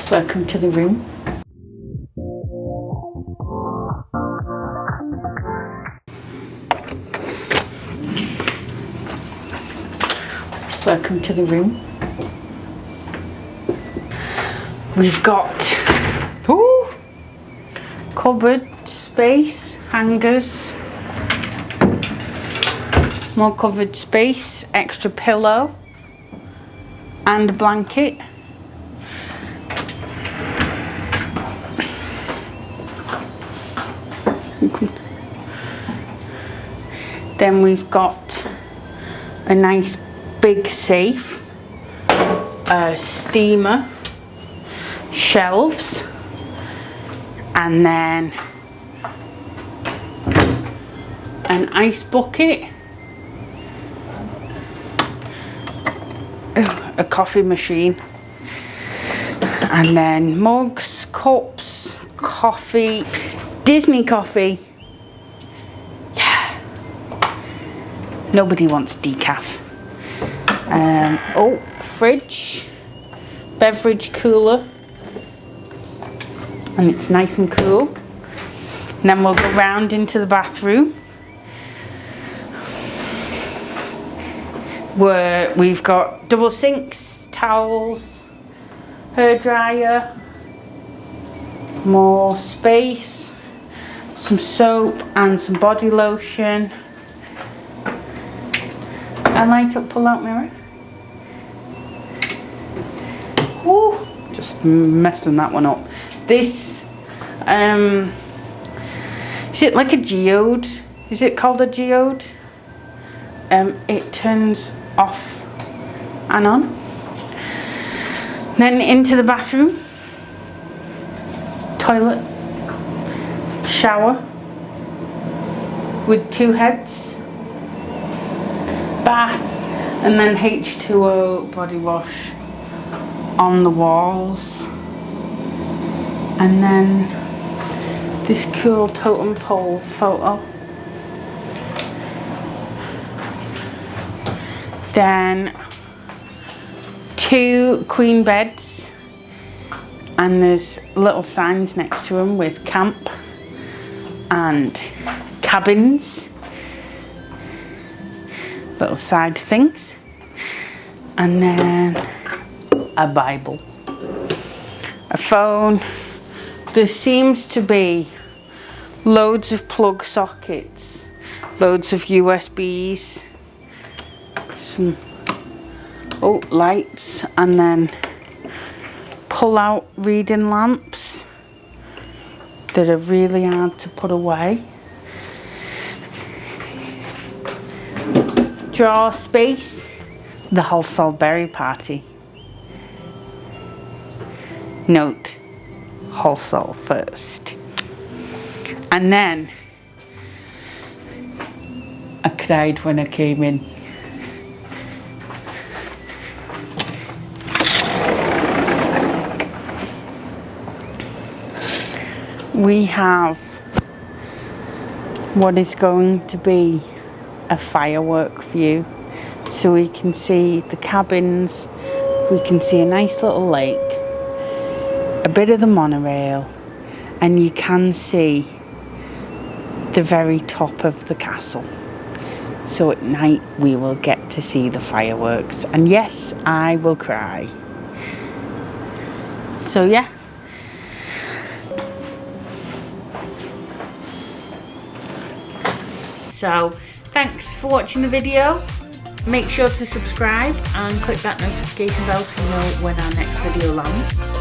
Welcome to the room. Welcome to the room. We've got cupboard space, hangers, more cupboard space, extra pillow and a blanket. Then we've got a nice big safe, a steamer, shelves, and then an ice bucket, a coffee machine, and then mugs, cups, coffee, Disney coffee. Yeah, nobody wants decaf. Fridge, beverage cooler, and it's nice and cool. And then we'll go round into the bathroom where we've got double sinks, towels, hairdryer, more space, some soap and some body lotion, a light up pull out mirror. Ooh, just messing that one up. This, is it like a geode? Is it called a geode? It turns off and on. Then into the bathroom, toilet, shower with 2 heads, bath, and then H2O body wash on the walls, and then this cool totem pole photo. Then 2 queen beds, and there's little signs next to them with camp and cabins, little side things, and then a Bible, a phone. There seems to be loads of plug sockets, loads of USBs, some lights, and then pull out reading lamps that are really hard to put away. Drawer space, the whole Salisbury party. Note, wholesale first. And then I cried when I came in. We have what is going to be a firework view. So we can see the cabins, we can see a nice little lake, a bit of the monorail, and you can see the very top of the castle. So at night we will get to see the fireworks, and yes, I will cry. So yeah. So thanks for watching the video. Make sure to subscribe and click that notification bell to know when our next video lands.